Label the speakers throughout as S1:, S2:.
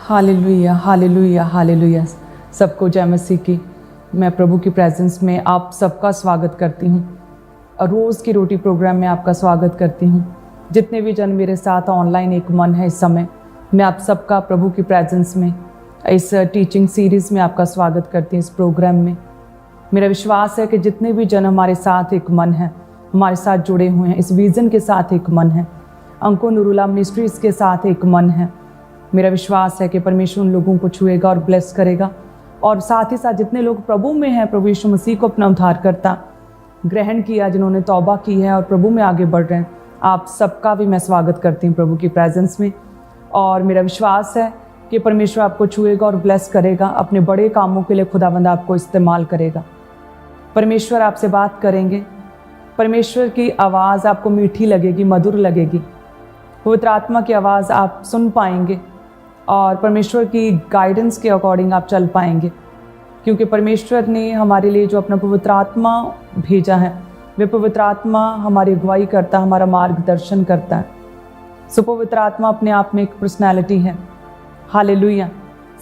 S1: Hallelujah, hallelujah, hallelujah. सबको जय मसीह की। मैं प्रभु की प्रेजेंस में आप सबका स्वागत करती हूँ। रोज़ की रोटी प्रोग्राम में आपका स्वागत करती हूँ। जितने भी जन मेरे साथ ऑनलाइन एक मन है इस समय, मैं आप सबका प्रभु की प्रेजेंस में इस टीचिंग सीरीज़ में आपका स्वागत करती हूँ। इस प्रोग्राम में मेरा विश्वास है कि जितने भी जन हमारे साथ एक मन है, हमारे साथ जुड़े हुए हैं, इस विज़न के साथ एक मन है, अंको नुरुला मिनिस्ट्रीज़ के साथ एक मन है, मेरा विश्वास है कि परमेश्वर उन लोगों को छुएगा और ब्लेस करेगा। और साथ ही साथ जितने लोग प्रभु में हैं, प्रभु यीशु मसीह को अपना उद्धारकर्ता ग्रहण किया, जिन्होंने तौबा की है और प्रभु में आगे बढ़ रहे हैं, आप सबका भी मैं स्वागत करती हूँ प्रभु की प्रेजेंस में। और मेरा विश्वास है कि परमेश्वर आपको छुएगा और ब्लेस करेगा। अपने बड़े कामों के लिए खुदावंद आपको इस्तेमाल करेगा। परमेश्वर आपसे बात करेंगे। परमेश्वर की आवाज़ आपको मीठी लगेगी, मधुर लगेगी। पवित्र आत्मा की आवाज़ आप सुन पाएंगे और परमेश्वर की गाइडेंस के अकॉर्डिंग आप चल पाएंगे, क्योंकि परमेश्वर ने हमारे लिए जो अपना पवित्र आत्मा भेजा है, वे पवित्र आत्मा हमारी अगुवाई करता है, हमारा मार्गदर्शन करता है। सो पवित्र आत्मा अपने आप में एक पर्सनैलिटी है। हालेलुया।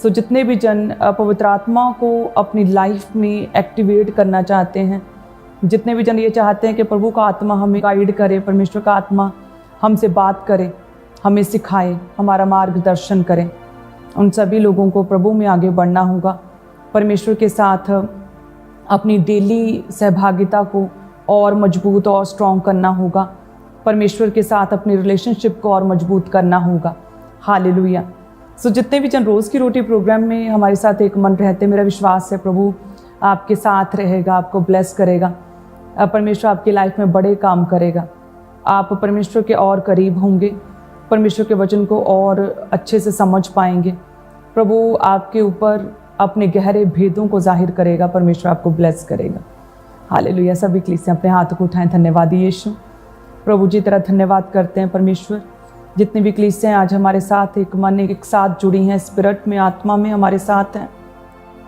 S1: सो जितने भी जन पवित्र आत्मा को अपनी लाइफ में एक्टिवेट करना चाहते हैं, जितने भी जन ये चाहते हैं कि प्रभु का आत्मा हमें गाइड करे, परमेश्वर का आत्मा हमसे बात करे, हमें सिखाए, हमारा मार्गदर्शन करें, उन सभी लोगों को प्रभु में आगे बढ़ना होगा। परमेश्वर के साथ अपनी डेली सहभागिता को और मजबूत और स्ट्रॉन्ग करना होगा। परमेश्वर के साथ अपनी रिलेशनशिप को और मजबूत करना होगा। हालेलुया। सो जितने भी जन रोज़ की रोटी प्रोग्राम में हमारे साथ एक मन रहते, मेरा विश्वास है प्रभु आपके साथ रहेगा, आपको ब्लेस करेगा। परमेश्वर आपकी लाइफ में बड़े काम करेगा। आप परमेश्वर के और करीब होंगे, परमेश्वर के वचन को और अच्छे से समझ पाएंगे। प्रभु आपके ऊपर अपने गहरे भेदों को जाहिर करेगा। परमेश्वर आपको ब्लेस करेगा। हालेलुया। सभी कलीसियां अपने हाथों को उठाएं। धन्यवाद यीशु। प्रभु जी तरह धन्यवाद करते हैं परमेश्वर। जितनी भी कलीसियां आज हमारे साथ एक मन एक साथ जुड़ी हैं, स्पिरिट में, आत्मा में हमारे साथ हैं।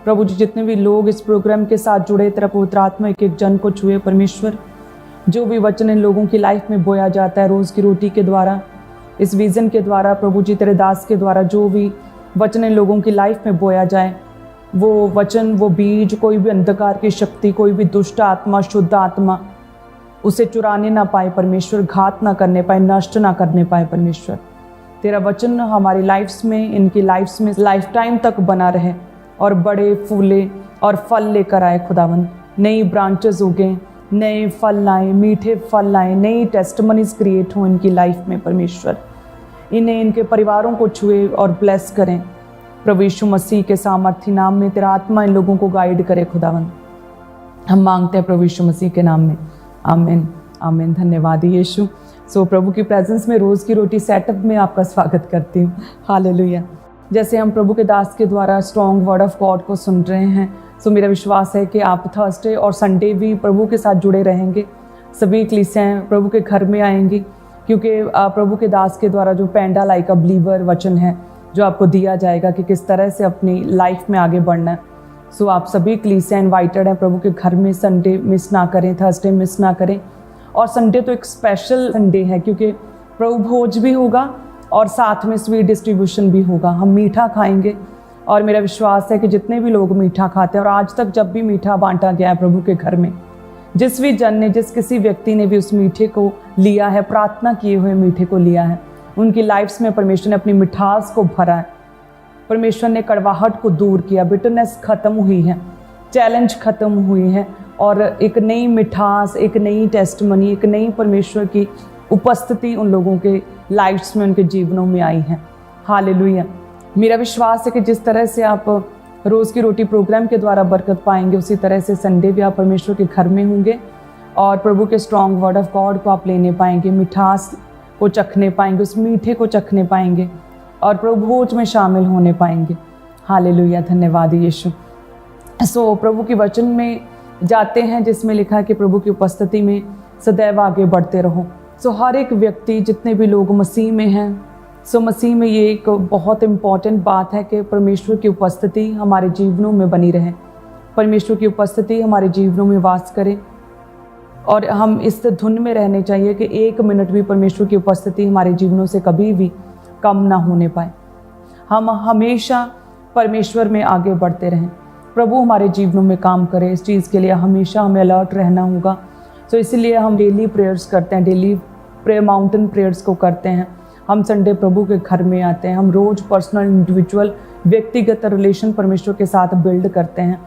S1: प्रभु जी जितने भी लोग इस प्रोग्राम के साथ जुड़े, तरह पवित्र आत्मा एक एक जन को छुए परमेश्वर। जो भी वचन इन लोगों की लाइफ में बोया जाता है रोज़ की रोटी के द्वारा, इस विज़न के द्वारा, प्रभु जी तेरे दास के द्वारा जो भी वचन इन लोगों की लाइफ में बोया जाए, वो वचन, वो बीज, कोई भी अंधकार की शक्ति, कोई भी दुष्ट आत्मा, शुद्ध आत्मा उसे चुराने ना पाए परमेश्वर, घात ना करने पाए, नष्ट ना करने पाए परमेश्वर। तेरा वचन हमारी लाइफ्स में, इनकी लाइफ्स में लाइफ टाइम तक बना रहे और बड़े फूले और फल लेकर आए खुदावंद। नई ब्रांचेस उगें, नए फल लाएं, मीठे फल लाएं, नई टेस्टमनीज क्रिएट हो इनकी लाइफ में परमेश्वर। इन्हें, इनके परिवारों को छुए और ब्लेस करें प्रभु यीशु मसीह के सामर्थी नाम में। तेरा आत्मा इन लोगों को गाइड करे खुदावंद, हम मांगते हैं प्रभु यीशु मसीह के नाम में। आमीन, आमीन। धन्यवाद यीशु। सो प्रभु की प्रेजेंस में रोज़ की रोटी सेटअप में आपका स्वागत करती हूँ। हालेलुया। जैसे हम प्रभु के दास के द्वारा स्ट्रॉन्ग वर्ड ऑफ गॉड को सुन रहे हैं, सो मेरा विश्वास है कि आप थर्सडे और संडे भी प्रभु के साथ जुड़े रहेंगे। सभी कलीसियां प्रभु के घर में आएंगी, क्योंकि प्रभु के दास के द्वारा जो पैंडा लाइक अ बिलीवर वचन है जो आपको दिया जाएगा कि किस तरह से अपनी लाइफ में आगे बढ़ना है। सो आप सभी कलीसियां इन्वाइटेड हैं प्रभु के घर में। संडे मिस ना करें, थर्सडे मिस ना करें। और संडे तो एक स्पेशल संडे है, क्योंकि प्रभु भोज भी होगा और साथ में स्वीट डिस्ट्रीब्यूशन भी होगा। हम मीठा खाएंगे और मेरा विश्वास है कि जितने भी लोग मीठा खाते हैं, और आज तक जब भी मीठा बांटा गया है प्रभु के घर में, जिस भी जन ने, जिस किसी व्यक्ति ने भी उस मीठे को लिया है, प्रार्थना किए हुए मीठे को लिया है, उनकी लाइफ्स में परमेश्वर ने अपनी मिठास को भरा है। परमेश्वर ने कड़वाहट को दूर किया, बिटरनेस खत्म हुई है, चैलेंज खत्म हुई है, और एक नई मिठास, एक नई टेस्टमनी, एक नई परमेश्वर की उपस्थिति उन लोगों के लाइफ्स में, उनके जीवनों में आई है। हालेलुया। मेरा विश्वास है कि जिस तरह से आप रोज़ की रोटी प्रोग्राम के द्वारा बरकत पाएंगे, उसी तरह से संडे भी आप परमेश्वर के घर में होंगे और प्रभु के स्ट्रॉन्ग वर्ड ऑफ गॉड को आप लेने पाएंगे, मिठास को चखने पाएंगे, उस मीठे को चखने पाएंगे और प्रभु भोज में शामिल होने पाएंगे। हालेलुया। धन्यवाद यीशु। सो प्रभु के वचन में जाते हैं, जिसमें लिखा है कि प्रभु की उपस्थिति में सदैव आगे बढ़ते रहो। सो हर एक व्यक्ति, जितने भी लोग मसीह में हैं, सो मसीह में ये एक बहुत इम्पॉर्टेंट बात है कि परमेश्वर की उपस्थिति हमारे जीवनों में बनी रहे, परमेश्वर की उपस्थिति हमारे जीवनों में वास करे, और हम इस धुन में रहने चाहिए कि एक मिनट भी परमेश्वर की उपस्थिति हमारे जीवनों से कभी भी कम ना होने पाए। हम हमेशा परमेश्वर में आगे बढ़ते रहें। प्रभु हमारे जीवनों में काम करे, इस चीज़ के लिए हमेशा हमें अलर्ट रहना होगा। तो इसीलिए हम डेली प्रेयर्स करते हैं, डेली प्रेयर माउंटेन प्रेयर्स को करते हैं। हम संडे प्रभु के घर में आते हैं, हम रोज़ पर्सनल इंडिविजुअल व्यक्तिगत रिलेशन परमेश्वर के साथ बिल्ड करते हैं,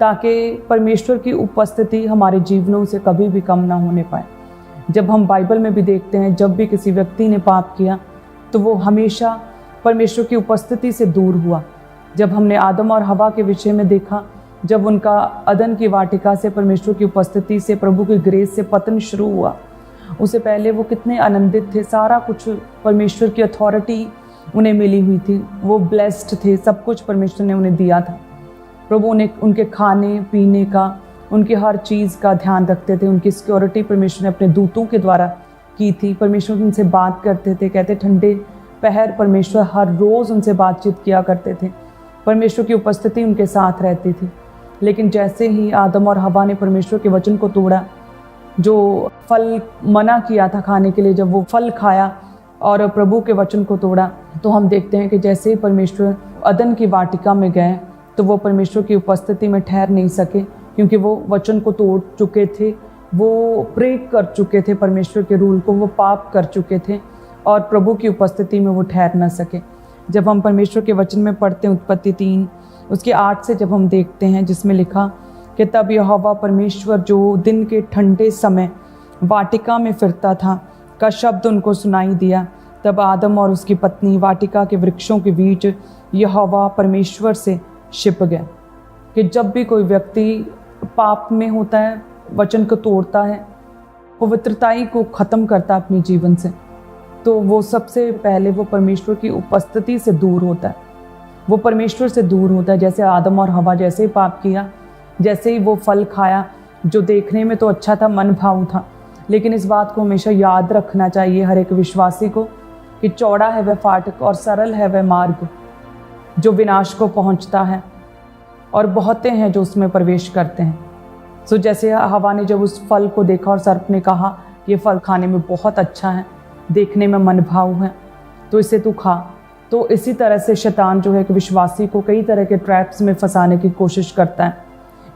S1: ताकि परमेश्वर की उपस्थिति हमारे जीवनों से कभी भी कम ना होने पाए। जब हम बाइबल में भी देखते हैं, जब भी किसी व्यक्ति ने पाप किया तो वो हमेशा परमेश्वर की उपस्थिति से दूर हुआ। जब हमने आदम और हवा के विषय में देखा, जब उनका अदन की वाटिका से परमेश्वर की उपस्थिति से, प्रभु की ग्रेस से पतन शुरू हुआ, उससे पहले वो कितने आनंदित थे। सारा कुछ परमेश्वर की अथॉरिटी उन्हें मिली हुई थी, वो ब्लेस्ड थे, सब कुछ परमेश्वर ने उन्हें दिया था। प्रभु ने उनके खाने पीने का, उनकी हर चीज़ का ध्यान रखते थे। उनकी सिक्योरिटी परमेश्वर ने अपने दूतों के द्वारा की थी। परमेश्वर उनसे बात करते थे, कहते ठंडे पहर परमेश्वर हर रोज़ उनसे बातचीत किया करते थे। परमेश्वर की उपस्थिति उनके साथ रहती थी। लेकिन जैसे ही आदम और हवा ने परमेश्वर के वचन को तोड़ा, जो फल मना किया था खाने के लिए, जब वो फल खाया और प्रभु के वचन को तोड़ा, तो हम देखते हैं कि जैसे ही परमेश्वर अदन की वाटिका में गए तो वो परमेश्वर की उपस्थिति में ठहर नहीं सके, क्योंकि वो वचन को तोड़ चुके थे, वो ब्रेक कर चुके थे परमेश्वर के रूल को, वो पाप कर चुके थे और प्रभु की उपस्थिति में वो ठहर ना सके। जब हम परमेश्वर के वचन में पढ़ते हैं उत्पत्ति 3 उसके 8 से जब हम देखते हैं, जिसमें लिखा कि तब यहोवा परमेश्वर जो दिन के ठंडे समय वाटिका में फिरता था का शब्द उनको सुनाई दिया। तब आदम और उसकी पत्नी वाटिका के वृक्षों के बीच यहोवा परमेश्वर से छिप गए। कि जब भी कोई व्यक्ति पाप में होता है, वचन को तोड़ता है, पवित्रताई को ख़त्म करता है अपने जीवन से, तो वो सबसे पहले वो परमेश्वर की उपस्थिति से दूर होता है, वो परमेश्वर से दूर होता है। जैसे आदम और हवा जैसे ही पाप किया, जैसे ही वो फल खाया जो देखने में तो अच्छा था, मन भाव था, लेकिन इस बात को हमेशा याद रखना चाहिए हर एक विश्वासी को कि चौड़ा है वह फाटक और सरल है वह मार्ग जो विनाश को पहुंचता है, और बहुते हैं जो उसमें प्रवेश करते हैं। सो जैसे हवा ने जब उस फल को देखा और सर्प ने कहा ये फल खाने में बहुत अच्छा है, देखने में मन भाव है, तो इसे तू खा। तो इसी तरह से शैतान जो है कि विश्वासी को कई तरह के ट्रैप्स में फंसाने की कोशिश करता है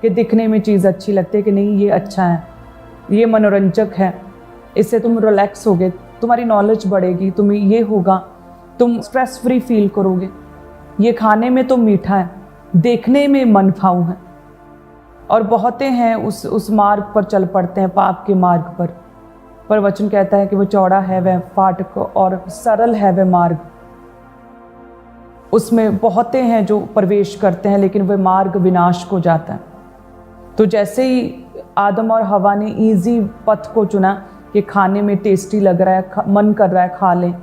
S1: कि दिखने में चीज़ अच्छी लगती है कि नहीं ये अच्छा है, ये मनोरंजक है, इससे तुम रिलैक्स होगे, तुम्हारी नॉलेज बढ़ेगी, तुम्हें ये होगा, तुम स्ट्रेस फ्री फील करोगे, ये खाने में तो मीठा है, देखने में मन भाव है। और बहुते हैं उस मार्ग पर चल पड़ते हैं, पाप के मार्ग पर वचन कहता है कि वो चौड़ा है वह फाटक और सरल है वह मार्ग, उसमें बहुते हैं जो प्रवेश करते हैं, लेकिन वह मार्ग विनाश को जाता है। तो जैसे ही आदम और हवा ने इजी पथ को चुना कि खाने में टेस्टी लग रहा है, मन कर रहा है खा लें,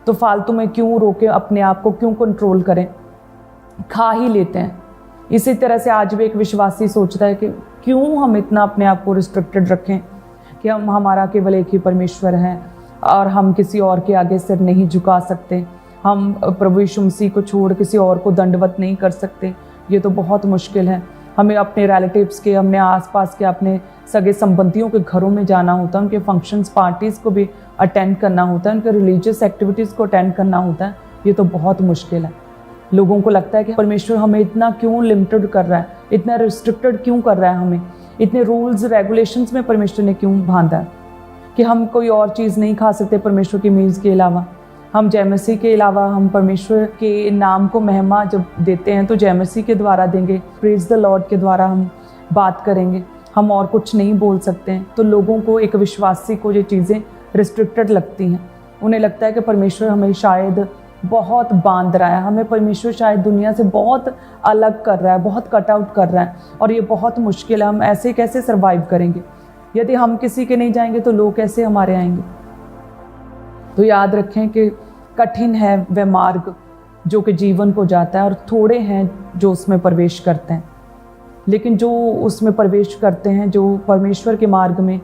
S1: तो फालतू में क्यों रोके, अपने आप को क्यों कंट्रोल करें, खा ही लेते हैं। इसी तरह से आज भी एक विश्वासी सोचता है कि क्यों हम इतना अपने आप को रिस्ट्रिक्टेड रखें कि हमारा केवल एक ही परमेश्वर है और हम किसी और के आगे सिर नहीं झुका सकते, हम प्रभु यीशु मसीह को छोड़ किसी और को दंडवत नहीं कर सकते, ये तो बहुत मुश्किल है। हमें अपने रिलेटिव्स के, हमने आसपास के अपने सगे संबंधियों के घरों में जाना होता है, उनके फंक्शंस पार्टीज़ को भी अटेंड करना होता है, उनके रिलीजियस एक्टिविटीज़ को अटेंड करना होता है। ये तो बहुत मुश्किल है। लोगों को लगता है कि परमेश्वर हमें इतना क्यों लिमिटेड कर रहा है, इतना रिस्ट्रिक्टेड क्यों कर रहा है, हमें इतने रूल्स रेगुलेशंस में परमेश्वर ने क्यों बांधा है कि हम कोई और चीज़ नहीं खा सकते परमेश्वर की मीज़ के अलावा। हम जय मसीह के अलावा हम परमेश्वर के नाम को महिमा जब देते हैं तो जय मसीह के द्वारा देंगे, प्रेज द लॉर्ड के द्वारा हम बात करेंगे, हम और कुछ नहीं बोल सकते हैं। तो लोगों को, एक विश्वासी को ये चीज़ें रिस्ट्रिक्टेड लगती हैं। उन्हें लगता है कि परमेश्वर हमें शायद बहुत बांध रहा है, हमें परमेश्वर शायद दुनिया से बहुत अलग कर रहा है, बहुत कट आउट कर रहा है, और ये बहुत मुश्किल है, हम ऐसे कैसे सर्वाइव करेंगे। यदि हम किसी के नहीं जाएंगे तो लोग कैसे हमारे आएंगे। तो याद रखें कि कठिन है वह मार्ग जो कि जीवन को जाता है, और थोड़े हैं जो उसमें प्रवेश करते हैं। लेकिन जो उसमें प्रवेश करते हैं, जो परमेश्वर के मार्ग में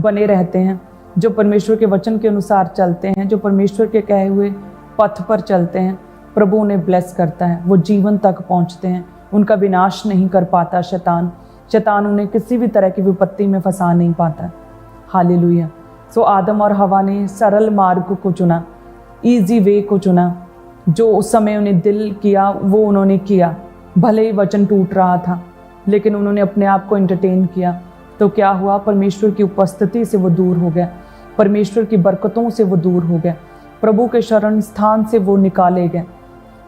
S1: बने रहते हैं, जो परमेश्वर के वचन के अनुसार चलते हैं, जो परमेश्वर के कहे हुए पथ पर चलते हैं, प्रभु उन्हें ब्लेस करता है, वो जीवन तक पहुंचते हैं, उनका विनाश नहीं कर पाता शैतान उन्हें किसी भी तरह की विपत्ति में फंसा नहीं पाता। हालेलुया। सो आदम और हवा ने सरल मार्ग को चुना, ईजी वे को चुना, जो उस समय उन्हें दिल किया वो उन्होंने किया। भले ही वचन टूट रहा था, लेकिन उन्होंने अपने आप को एंटरटेन किया। तो क्या हुआ, परमेश्वर की उपस्थिति से वो दूर हो गया, परमेश्वर की बरकतों से वो दूर हो गया, प्रभु के शरण स्थान से वो निकाले गए।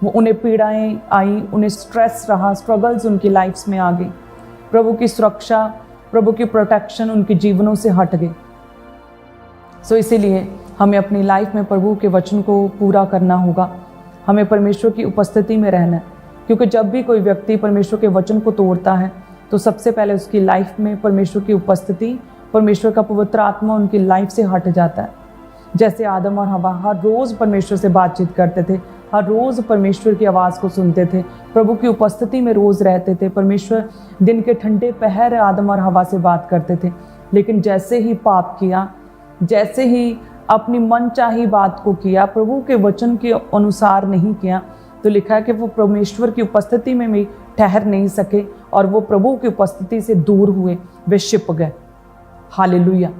S1: वो उन्हें पीड़ाएं आई, उन्हें स्ट्रेस रहा, स्ट्रगल्स उनकी लाइफ्स में आ गई। प्रभु की सुरक्षा, प्रभु की प्रोटेक्शन उनके जीवनों से हट गई। सो इसीलिए हमें अपनी लाइफ में प्रभु के वचन को पूरा करना होगा। हमें परमेश्वर की उपस्थिति में रहना है, क्योंकि जब भी कोई व्यक्ति परमेश्वर के वचन को तोड़ता है तो सबसे पहले उसकी लाइफ में परमेश्वर की उपस्थिति, परमेश्वर का पवित्र आत्मा उनकी लाइफ से हट जाता है। जैसे आदम और हवा हर रोज़ परमेश्वर से बातचीत करते थे, हर रोज़ परमेश्वर की आवाज़ को सुनते थे, प्रभु की उपस्थिति में रोज़ रहते थे। परमेश्वर दिन के ठंडे पहर आदम और हवा से बात करते थे, लेकिन जैसे ही पाप किया, जैसे ही अपनी मनचाही बात को किया, प्रभु के वचन के अनुसार नहीं किया, तो लिखा है कि वो परमेश्वर की उपस्थिति में भी ठहर नहीं सके और वो प्रभु की उपस्थिति से दूर हुए, वे छिप गए। हालेलुया।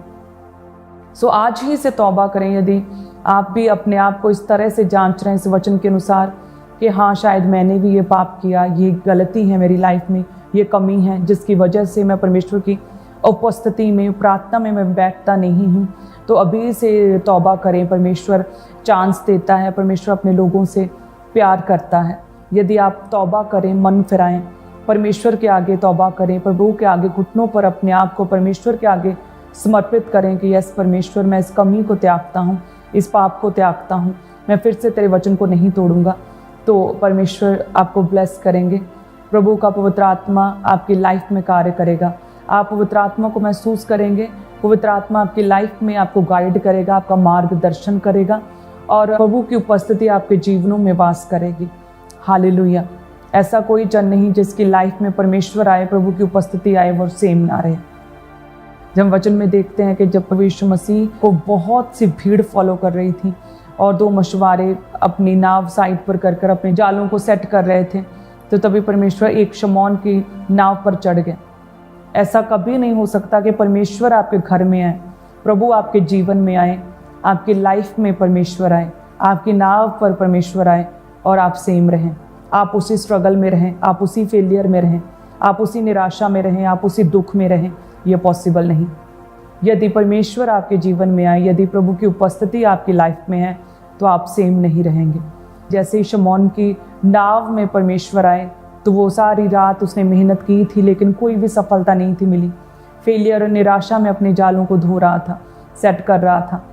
S1: सो आज ही से तौबा करें। यदि आप भी अपने आप को इस तरह से जांच रहे हैं इस वचन के अनुसार कि हाँ, शायद मैंने भी ये पाप किया, ये गलती है मेरी लाइफ में, ये कमी है जिसकी वजह से मैं परमेश्वर की उपस्थिति में, प्रार्थना में मैं बैठता नहीं हूँ, तो अभी से तौबा करें। परमेश्वर चांस देता है, परमेश्वर अपने लोगों से प्यार करता है। यदि आप तौबा करें, मन फिराएं, परमेश्वर के आगे तौबा करें, प्रभु के आगे घुटनों पर अपने आप को परमेश्वर के आगे समर्पित करें कि यस परमेश्वर, मैं इस कमी को त्यागता हूँ, इस पाप को त्यागता हूँ, मैं फिर से तेरे वचन को नहीं तोड़ूंगा, तो परमेश्वर आपको ब्लेस करेंगे। प्रभु का पवित्र आत्मा आपकी लाइफ में कार्य करेगा। आप पवित्र आत्मा को महसूस करेंगे, पवित्र आत्मा आपकी लाइफ में आपको गाइड करेगा, आपका मार्गदर्शन करेगा और प्रभु की उपस्थिति आपके जीवनों में वास करेगी। हालेलुया। ऐसा कोई जन नहीं जिसकी लाइफ में परमेश्वर आए, प्रभु की उपस्थिति आए, वो सेम ना रहे। जब वचन में देखते हैं कि जब प्रभु यीशु मसीह को बहुत सी भीड़ फॉलो कर रही थी और दो मछुआरे अपनी नाव साइड पर कर अपने जालों को सेट कर रहे थे, तो तभी परमेश्वर एक शमौन की नाव पर चढ़ गए। ऐसा कभी नहीं हो सकता कि परमेश्वर आपके घर में आए, प्रभु आपके जीवन में आए, आपकी लाइफ में परमेश्वर आए, आपकी नाव पर परमेश्वर आए और आप सेम रहें, आप उसी स्ट्रगल में रहें, आप उसी फेलियर में रहें, आप उसी निराशा में रहें, आप उसी दुख में रहें। ये पॉसिबल नहीं। यदि परमेश्वर आपके जीवन में आए, यदि प्रभु की उपस्थिति आपकी लाइफ में है, तो आप सेम नहीं रहेंगे। जैसे ही शमौन की नाव में परमेश्वर आए, तो वो सारी रात उसने मेहनत की थी, लेकिन कोई भी सफलता नहीं थी मिली। फेलियर और निराशा में अपने जालों को धो रहा था, सेट कर रहा था,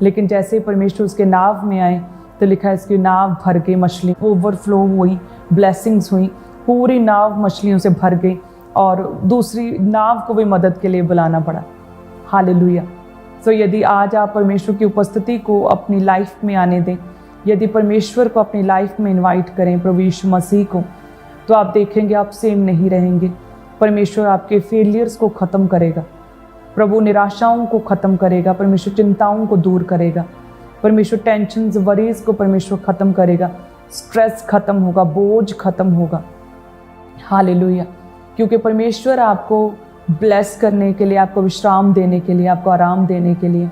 S1: लेकिन जैसे ही परमेश्वर उसके नाव में आए, तो लिखा है इसकी नाव भर गई, मछली ओवरफ्लो हुई, ब्लेसिंग्स हुई, पूरी नाव मछलियों से भर गई और दूसरी नाव को भी मदद के लिए बुलाना पड़ा। हालेलुया। सो यदि आज आप परमेश्वर की उपस्थिति को अपनी लाइफ में आने दें, यदि परमेश्वर को अपनी लाइफ में इनवाइट करें, प्रभु यीशु मसीह को, तो आप देखेंगे आप सेम नहीं रहेंगे। परमेश्वर आपके फेलियर्स को ख़त्म करेगा, प्रभु निराशाओं को ख़त्म करेगा, परमेश्वर चिंताओं को दूर करेगा, परमेश्वर टेंशन्स, वरीज को परमेश्वर ख़त्म करेगा, स्ट्रेस ख़त्म होगा, बोझ ख़त्म होगा। हालेलुया। क्योंकि परमेश्वर आपको ब्लेस करने के लिए, आपको विश्राम देने के लिए, आपको आराम देने के लिए,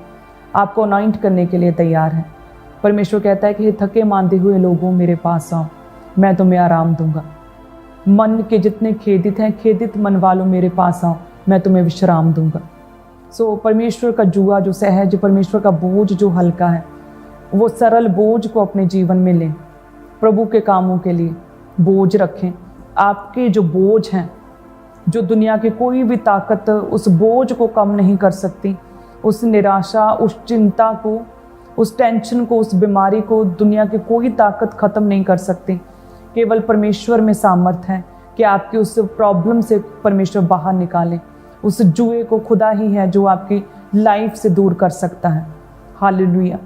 S1: आपको अनॉइंट करने के लिए तैयार है। परमेश्वर कहता है कि थके मांदे हुए लोगों मेरे पास आओ, मैं तुम्हें आराम दूंगा। मन के जितने खेदित हैं, खेदित मन वालों मेरे पास आओ, मैं तुम्हें विश्राम दूंगा। सो परमेश्वर का जुआ जो सहज, परमेश्वर का बोझ जो हल्का है, वो सरल बोझ को अपने जीवन में लें। प्रभु के कामों के लिए बोझ रखें। आपके जो बोझ हैं, जो दुनिया की कोई भी ताकत उस बोझ को कम नहीं कर सकती, उस निराशा, उस चिंता को, उस टेंशन को, उस बीमारी को दुनिया की कोई ताकत ख़त्म नहीं कर सकती। केवल परमेश्वर में सामर्थ है कि आपकी उस प्रॉब्लम से परमेश्वर बाहर निकाले। उस जुए को खुदा ही है जो आपकी लाइफ से दूर कर सकता है। हालेलुया।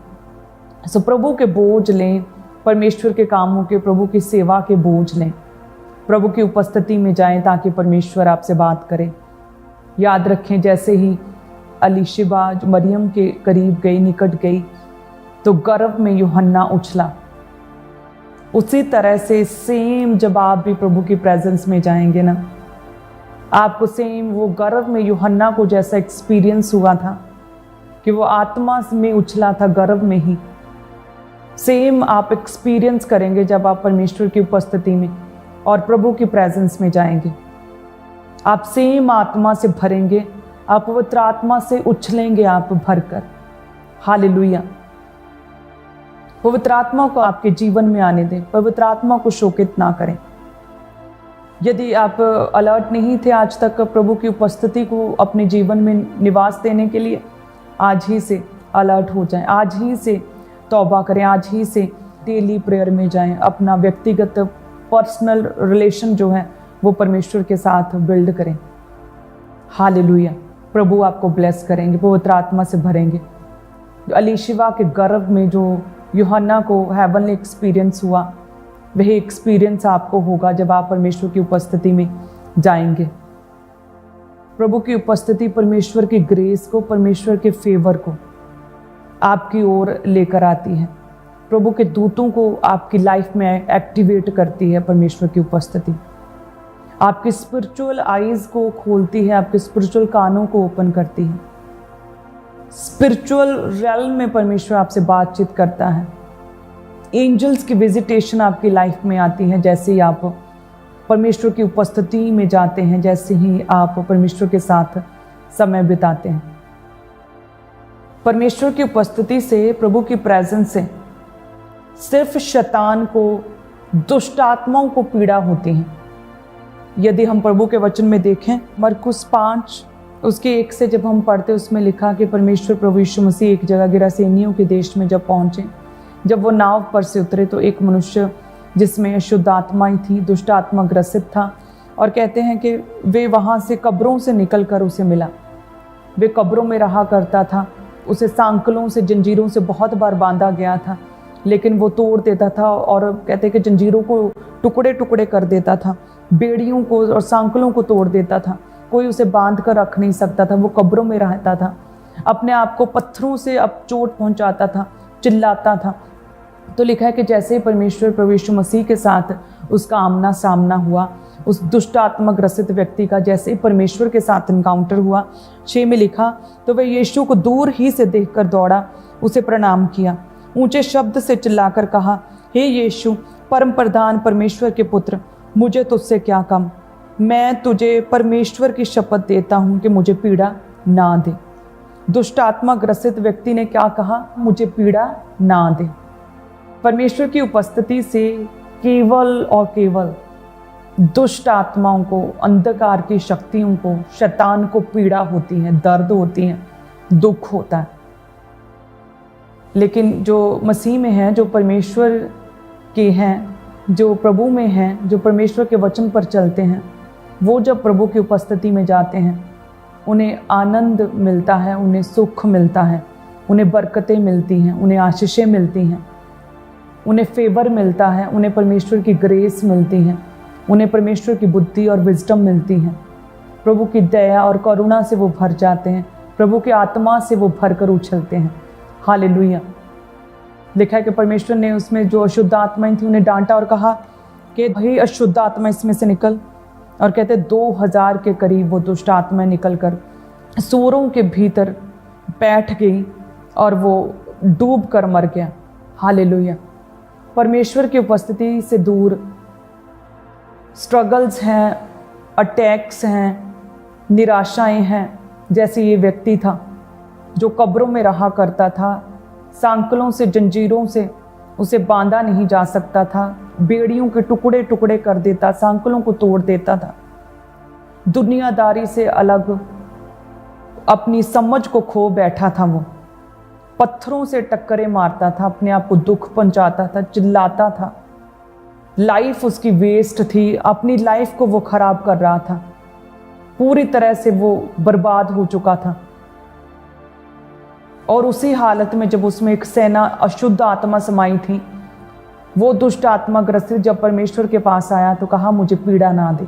S1: सो प्रभु के बोझ लें, परमेश्वर के कामों के, प्रभु की सेवा के बोझ लें, प्रभु की उपस्थिति में जाएं ताकि परमेश्वर आपसे बात करें। याद रखें, जैसे ही अलीशिबा मरियम के करीब गई, निकट गई, तो गर्भ में यूहन्ना उछला। उसी तरह से सेम जब आप भी प्रभु की प्रेजेंस में जाएंगे ना, आपको सेम वो गर्भ में यूहन्ना को जैसा एक्सपीरियंस हुआ था कि वो आत्मा में उछला था गर्भ में ही, सेम आप एक्सपीरियंस करेंगे जब आप परमेश्वर की उपस्थिति में और प्रभु की प्रेजेंस में जाएंगे। आप सेम आत्मा से भरेंगे, आप पवित्र आत्मा से उछलेंगे आप भरकर। हालेलुया। पवित्र आत्मा को आपके जीवन में आने दें, पवित्र आत्मा को शोकित ना करें। यदि आप अलर्ट नहीं थे आज तक प्रभु की उपस्थिति को अपने जीवन में निवास देने के लिए, आज ही से अलर्ट हो जाएं, आज ही से तौबा करें, आज ही से डेली प्रेयर में जाएं, अपना व्यक्तिगत पर्सनल रिलेशन जो है वो परमेश्वर के साथ बिल्ड करें। हालेलुया। प्रभु आपको ब्लेस करेंगे, पवित्र आत्मा से भरेंगे। अलीशिवा के गर्भ में जो यूहन्ना को हेवनली एक्सपीरियंस हुआ, वही एक्सपीरियंस आपको होगा जब आप परमेश्वर की उपस्थिति में जाएंगे। प्रभु की उपस्थिति परमेश्वर की ग्रेस को, परमेश्वर के फेवर को आपकी ओर लेकर आती है। प्रभु के दूतों को आपकी लाइफ में एक्टिवेट करती है परमेश्वर की उपस्थिति। आपकी स्पिरिचुअल आईज को खोलती है, आपके स्पिरिचुअल कानों को ओपन करती है। स्पिरिचुअल रेल्म में परमेश्वर आपसे बातचीत करता है। एंजल्स की विजिटेशन आपकी लाइफ में आती है जैसे ही आप परमेश्वर की उपस्थिति में जाते हैं, जैसे ही आप परमेश्वर के साथ समय बिताते हैं। परमेश्वर की उपस्थिति से, प्रभु की प्रेजेंस से सिर्फ शैतान को, दुष्ट आत्माओं को पीड़ा होती है। यदि हम प्रभु के वचन में देखें, मरकुस 5 उसके 1 से जब हम पढ़ते, उसमें लिखा कि परमेश्वर प्रभु यीशु मसीह एक जगह गिरासेनियों के देश में जब पहुंचे, जब वो नाव पर से उतरे तो एक मनुष्य जिसमें अशुद्ध आत्माएं थी, दुष्ट आत्मा ग्रसित था, और कहते हैं कि वे वहाँ से कब्रों से निकल कर उसे मिला। वे कब्रों में रहा करता था, उसे सांकलों से, जंजीरों से बहुत बार बांधा गया था, लेकिन वो तोड़ देता था और कहते कि जंजीरों को टुकड़े टुकड़े कर देता था, बेड़ियों को और सांकलों को तोड़ देता था। कोई उसे बांध कर रख नहीं सकता था, वो कब्रों में रहता था, अपने आप को पत्थरों से अब चोट पहुंचाता था, चिल्लाता था। तो लिखा है कि जैसे ही परमेश्वर प्रभु यीशु मसीह के साथ उसका आमना सामना हुआ, उस दुष्ट आत्मा ग्रसित व्यक्ति का जैसे ही परमेश्वर के साथ इनकाउंटर हुआ, 6 में लिखा, तो वह यीशु को दूर ही से देखकर दौड़ा, उसे प्रणाम किया, ऊंचे शब्द से चिल्लाकर कहा, हे यीशु, परम प्रधान परमेश्वर के पुत्र, मुझे तुझसे क्या कम, मैं तुझे परमेश्वर की शपथ देता हूं कि मुझे पीड़ा ना दे। दुष्ट आत्मा ग्रसित व्यक्ति ने क्या कहा? मुझे पीड़ा ना दे। परमेश्वर की उपस्थिति से केवल और केवल दुष्ट आत्माओं को, अंधकार की शक्तियों को, शैतान को पीड़ा होती है, दर्द होती है, दुख होता है। लेकिन जो मसीह में है, जो परमेश्वर के हैं, जो प्रभु में हैं, जो परमेश्वर के वचन पर चलते हैं, वो जब प्रभु की उपस्थिति में जाते हैं, उन्हें आनंद मिलता है, उन्हें सुख मिलता है, उन्हें बरकतें मिलती हैं, उन्हें आशीषें मिलती हैं, उन्हें फेवर मिलता है, उन्हें परमेश्वर की ग्रेस मिलती है, उन्हें परमेश्वर की बुद्धि और विजडम मिलती है। प्रभु की दया और करुणा से वो भर जाते हैं, प्रभु की आत्मा से वो भर कर उछलते हैं। हालेलुया। लिखा है कि परमेश्वर ने उसमें जो अशुद्ध आत्माएं थी उन्हें डांटा और कहा कि भाई अशुद्ध आत्मा इसमें से निकल। और कहते 2000 के करीब वो दुष्ट आत्माएं निकल कर सूरों के भीतर बैठ गई और वो डूब कर मर गया। हालेलुया। परमेश्वर की उपस्थिति से दूर स्ट्रगल्स हैं, अटैक्स हैं, निराशाएं हैं। जैसे ये व्यक्ति था जो कब्रों में रहा करता था, सांकलों से, जंजीरों से उसे बांधा नहीं जा सकता था, बेड़ियों के टुकड़े टुकड़े कर देता, सांकलों को तोड़ देता था, दुनियादारी से अलग अपनी समझ को खो बैठा था। वो पत्थरों से टक्करें मारता था, अपने आप को दुख पहुंचाता था, चिल्लाता था, लाइफ उसकी वेस्ट थी, अपनी लाइफ को वो खराब कर रहा था, पूरी तरह से वो बर्बाद हो चुका था। और उसी हालत में जब उसमें एक सेना अशुद्ध आत्मा समाई थी, वो दुष्ट आत्मा ग्रसित जब परमेश्वर के पास आया तो कहा मुझे पीड़ा ना दे।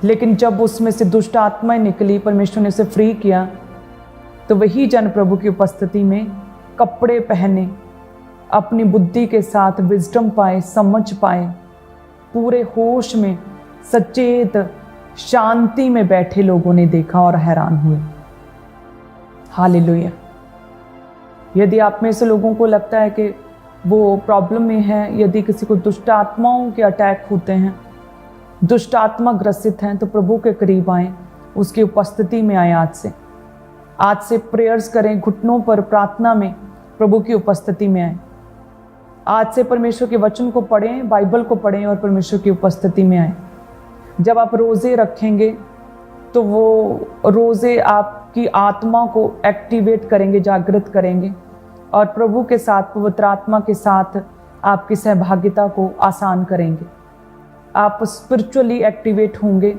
S1: लेकिन जब उसमें से दुष्ट आत्माएं निकली, परमेश्वर ने उसे फ्री किया, तो वही जन प्रभु की उपस्थिति में कपड़े पहने, अपनी बुद्धि के साथ विजडम पाए, समझ पाए, पूरे होश में, सचेत, शांति में बैठे लोगों ने देखा और हैरान हुए। हालेलुया। यदि आप में से लोगों को लगता है कि वो प्रॉब्लम में है, यदि किसी को दुष्ट आत्माओं के अटैक होते हैं, दुष्ट आत्मा ग्रसित हैं, तो प्रभु के करीब आएं, उसकी उपस्थिति में आए। आज से प्रेयर्स करें, घुटनों पर प्रार्थना में प्रभु की उपस्थिति में आए। आज से परमेश्वर के वचन को पढ़ें, बाइबल को पढ़ें और परमेश्वर की उपस्थिति में आए। जब आप रोज़े रखेंगे तो वो रोज़े आपकी आत्मा को एक्टिवेट करेंगे, जागृत करेंगे और प्रभु के साथ, पवित्र आत्मा के साथ आपकी सहभागिता को आसान करेंगे। आप स्पिरिचुअली एक्टिवेट होंगे,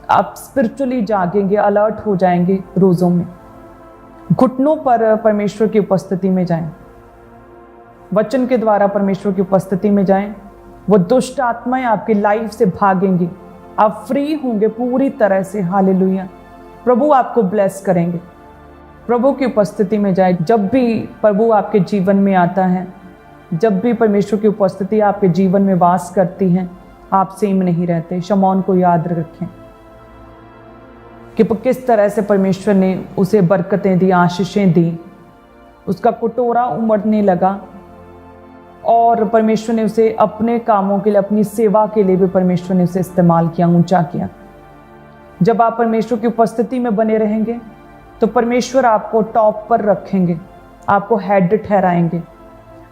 S1: आप स्पिरिचुअली जागेंगे, अलर्ट हो जाएंगे रोज़ों में। घुटनों पर परमेश्वर की उपस्थिति में जाएं, वचन के द्वारा परमेश्वर की उपस्थिति में जाएं। वो दुष्ट आत्माएं आपकी लाइफ से भागेंगी, आप फ्री होंगे पूरी तरह से। हालेलुया। प्रभु आपको ब्लेस करेंगे। प्रभु की उपस्थिति में जाए। जब भी प्रभु आपके जीवन में आता है, जब भी परमेश्वर की उपस्थिति आपके जीवन में वास करती है, आप सेम नहीं रहते। शमौन को याद रखें कि किस तरह से परमेश्वर ने उसे बरकतें दी, आशीषें दी। उसका कटोरा उमड़ने लगा और परमेश्वर ने उसे अपने कामों के लिए, अपनी सेवा के लिए भी परमेश्वर ने उसे इस्तेमाल किया, ऊंचा किया। जब आप परमेश्वर की उपस्थिति में बने रहेंगे तो परमेश्वर आपको टॉप पर रखेंगे, आपको हेड ठहराएंगे,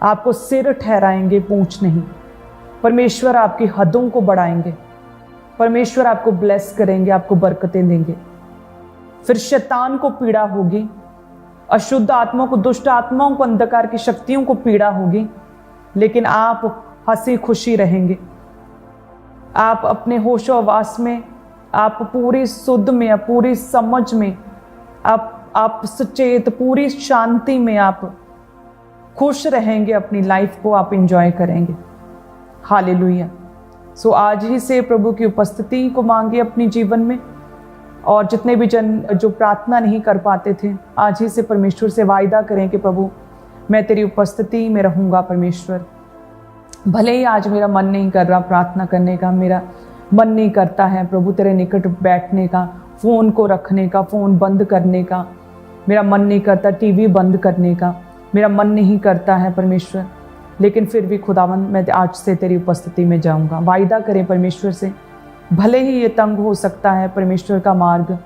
S1: आपको सिर ठहराएंगे, पूंछ नहीं। परमेश्वर आपकी हदों को बढ़ाएंगे, परमेश्वर आपको ब्लेस करेंगे, आपको बरकतें देंगे। फिर शैतान को पीड़ा होगी, अशुद्ध आत्माओं को, दुष्ट आत्माओं को, अंधकार की शक्तियों को पीड़ा होगी, लेकिन आप हंसी खुशी रहेंगे। आप अपने होशो हवास में, आप पूरी सुध में, पूरी समझ में, आप सचेत, पूरी शांति में आप खुश रहेंगे। अपनी लाइफ को आप एंजॉय करेंगे। हालेलुया। सो आज ही से प्रभु की उपस्थिति को मांगिए अपने जीवन में। और जितने भी जन जो प्रार्थना नहीं कर पाते थे, आज ही से परमेश्वर से वायदा करें कि प्रभु मैं तेरी उपस्थिति में रहूँगा। परमेश्वर, भले ही आज मेरा मन नहीं कर रहा प्रार्थना करने का, मेरा मन नहीं करता है प्रभु तेरे निकट बैठने का, फ़ोन को रखने का, फ़ोन बंद करने का, मेरा मन नहीं करता टीवी बंद करने का, मेरा मन नहीं करता है परमेश्वर, लेकिन फिर भी खुदावंद मैं आज से तेरी उपस्थिति में जाऊंगा। वायदा करें परमेश्वर से। भले ही ये तंग हो सकता है परमेश्वर का मार्ग,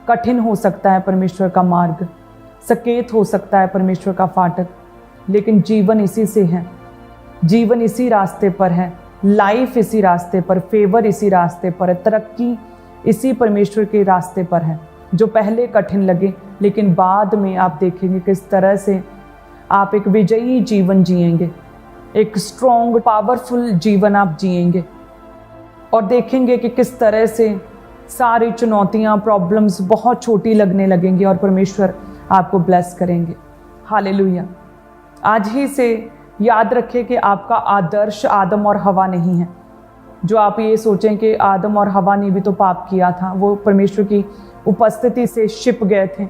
S1: कठिन हो सकता है परमेश्वर का मार्ग, सकेत हो सकता है परमेश्वर का फाटक, लेकिन जीवन इसी से है, जीवन इसी रास्ते पर है, लाइफ इसी रास्ते पर, फेवर इसी रास्ते पर है, तरक्की इसी परमेश्वर के रास्ते पर है। जो पहले कठिन लगे, लेकिन बाद में आप देखेंगे किस तरह से आप एक विजयी जीवन जिएंगे, एक स्ट्रॉन्ग, पावरफुल जीवन आप जिएंगे। और देखेंगे कि किस तरह से सारी चुनौतियां, प्रॉब्लम्स बहुत छोटी लगने लगेंगी और परमेश्वर आपको ब्लेस करेंगे। हालेलुया। आज ही से याद रखें कि आपका आदर्श आदम और हवा नहीं है। जो आप ये सोचें कि आदम और हवा ने भी तो पाप किया था, वो परमेश्वर की उपस्थिति से छिप गए थे,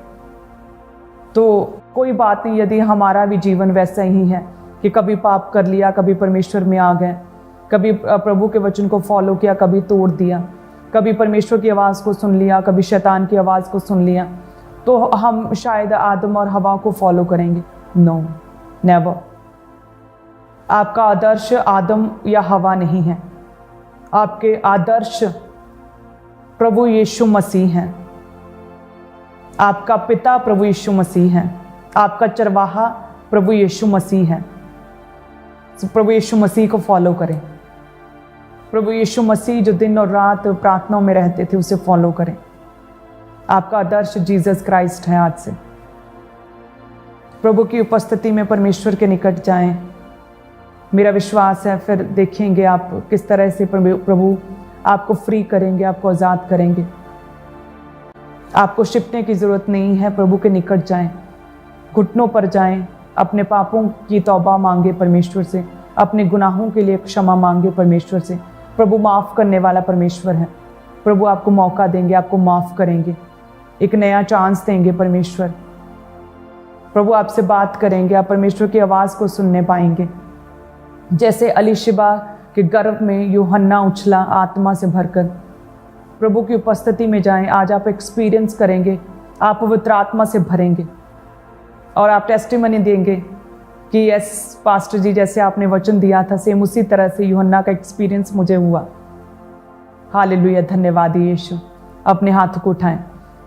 S1: तो कोई बात नहीं। यदि हमारा भी जीवन वैसा ही है कि कभी पाप कर लिया, कभी परमेश्वर में आ गए, कभी प्रभु के वचन को फॉलो किया, कभी तोड़ दिया, कभी परमेश्वर की आवाज़ को सुन लिया, कभी शैतान की आवाज़ को सुन लिया, तो हम शायद आदम और हवा को फॉलो करेंगे। No, never. आपका आदर्श आदम या हवा नहीं है, आपके आदर्श प्रभु यीशु मसीह हैं। आपका पिता प्रभु यीशु मसीह है, आपका चरवाहा प्रभु यीशु मसीह है। प्रभु यीशु मसीह को फॉलो करें। प्रभु यीशु मसीह जो दिन और रात प्रार्थनाओं में रहते थे, उसे फॉलो करें। आपका आदर्श जीसस क्राइस्ट है। आज से प्रभु की उपस्थिति में परमेश्वर के निकट जाएं। मेरा विश्वास है फिर देखेंगे आप किस तरह से प्रभु आपको फ्री करेंगे, आपको आज़ाद करेंगे। आपको छिपने की ज़रूरत नहीं है। प्रभु के निकट जाएं, घुटनों पर जाएं, अपने पापों की तौबा मांगे परमेश्वर से, अपने गुनाहों के लिए क्षमा मांगे परमेश्वर से। प्रभु माफ़ करने वाला परमेश्वर है। प्रभु आपको मौका देंगे, आपको माफ़ करेंगे, एक नया चांस देंगे परमेश्वर। प्रभु आपसे बात करेंगे, आप परमेश्वर की आवाज़ को सुनने पाएंगे। जैसे अलीशिबा के गर्भ में यूहन्ना उछला आत्मा से भरकर, प्रभु की उपस्थिति में जाएं। आज आप एक्सपीरियंस करेंगे, आप पवित्र आत्मा से भरेंगे। और आप टेस्टिमनी देंगे कि यस पास्टर जी, जैसे आपने वचन दिया था सेम उसी तरह से यूहन्ना का एक्सपीरियंस मुझे हुआ। हालेलुया, धन्यवाद यीशु। अपने हाथ को उठाएं,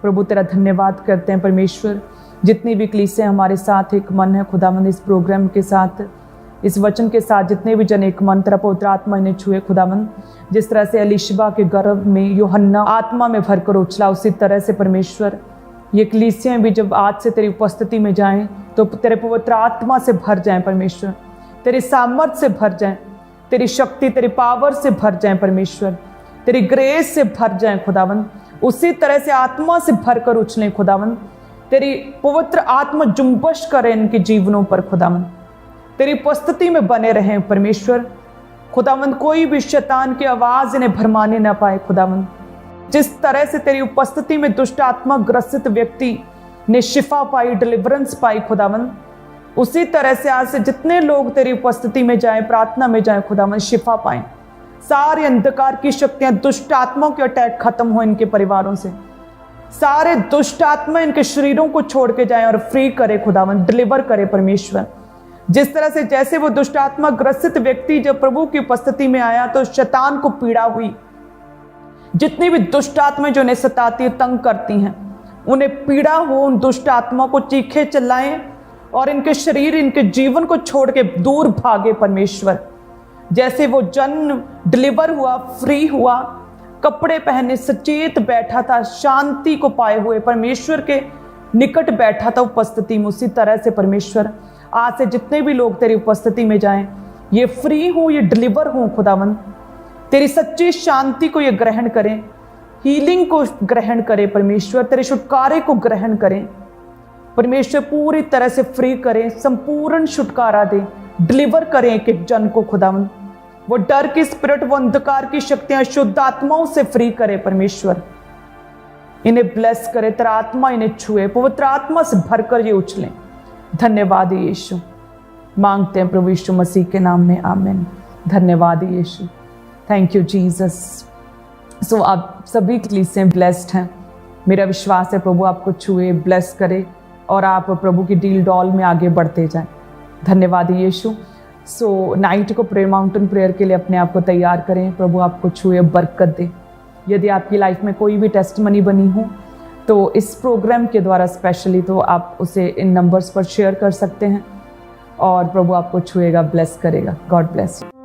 S1: प्रभु तेरा धन्यवाद करते हैं परमेश्वर। जितनी भी कलीसियां हमारे साथ एक मन है खुदावंद, इस प्रोग्राम के साथ, इस वचन के साथ जितने भी जन एक मन, तेरा पवित्र आत्मा इन्हें छुए खुदावंद। जिस तरह से एलीशबा के गर्भ में यूहन्ना आत्मा में भरकर उछला, उसी तरह से परमेश्वर ये कलीसियां भी जब आज से तेरी उपस्थिति में जाएं तो तेरे पवित्र आत्मा से भर जाएं परमेश्वर, तेरी सामर्थ से भर जाएं, तेरी शक्ति तेरी पावर से भर जाएं परमेश्वर, तेरी ग्रेस से भर जाएं खुदावंद। उसी तरह से आत्मा से भरकर उछलें खुदावंद। तेरी पवित्र आत्मा जुम्बश करे इनके जीवनों पर खुदावंद, तेरी उपस्थिति में बने रहें परमेश्वर। खुदावंद कोई भी शैतान की आवाज इन्हें भरमाने ना पाए खुदावंद। जिस तरह से तेरी उपस्थिति में दुष्ट आत्मा ग्रसित व्यक्ति ने शिफा पाई, डिलीवरेंस पाई खुदावंद, उसी तरह से आज से जितने लोग तेरी उपस्थिति में जाएं, प्रार्थना में जाएं खुदावंद, शिफा पाएं। सारे अंधकार की शक्तियां, दुष्ट आत्माओं के अटैक खत्म हो इनके परिवारों से। सारे दुष्ट आत्मा इनके शरीरों को छोड़ के जाएं और फ्री करे खुदावंद, डिलीवर करे परमेश्वर। जिस तरह से जैसे वो दुष्ट आत्मा ग्रसित व्यक्ति जब प्रभु की उपस्थिति में आया तो शैतान को पीड़ा हुई। जितनी भी दुष्ट आत्माएं जो इन्हें सताती तंग करती हैं, उन्हें पीड़ा हो, उन दुष्ट आत्मा को चीखे चिल्लाएं और इनके शरीर, इनके जीवन को छोड़ के दूर भागे परमेश्वर। जैसे वो जन डिलीवर हुआ, फ्री हुआ, कपड़े पहने सचेत बैठा था, शांति को पाए हुए परमेश्वर के निकट बैठा था उपस्थिति में, उसी तरह से परमेश्वर आज से जितने भी लोग तेरी उपस्थिति में जाएं, ये फ्री हो, ये डिलीवर हो खुदावंद। तेरी सच्ची शांति को ये ग्रहण करें, हीलिंग को ग्रहण करें परमेश्वर, तेरे छुटकारे को ग्रहण करें परमेश्वर। पूरी तरह से फ्री करें, संपूर्ण छुटकारा दे, डिलीवर करें एक एक जन को खुदावंद। वो डर की स्पिरिट, वो अंधकार की शक्तियां, शुद्ध आत्माओं से फ्री करे परमेश्वर। इन्हें ब्लेस करे, तेरा आत्मा इन्हें छुए, पवित्र आत्मा से भरकर ये उछलें। धन्यवाद यीशु, मांगते हैं प्रभु यीशु मसीह के नाम में, आमीन। धन्यवाद यीशु, थैंक यू जीसस। सो आप सभी कलीसियां ब्लेस्ड हैं। मेरा विश्वास है प्रभु आपको छुए, ब्लेस करे और आप प्रभु की डील डॉल में आगे बढ़ते जाएं। धन्यवाद यीशु। सो नाइट को प्रेयर माउंटेन प्रेयर के लिए अपने आप को तैयार करें, प्रभु आपको छुए, बरकत दे। यदि आपकी लाइफ में कोई भी टेस्टमनी बनी हो तो इस प्रोग्राम के द्वारा स्पेशली, तो आप उसे इन नंबर्स पर शेयर कर सकते हैं और प्रभु आपको छुएगा, ब्लेस करेगा। God bless you.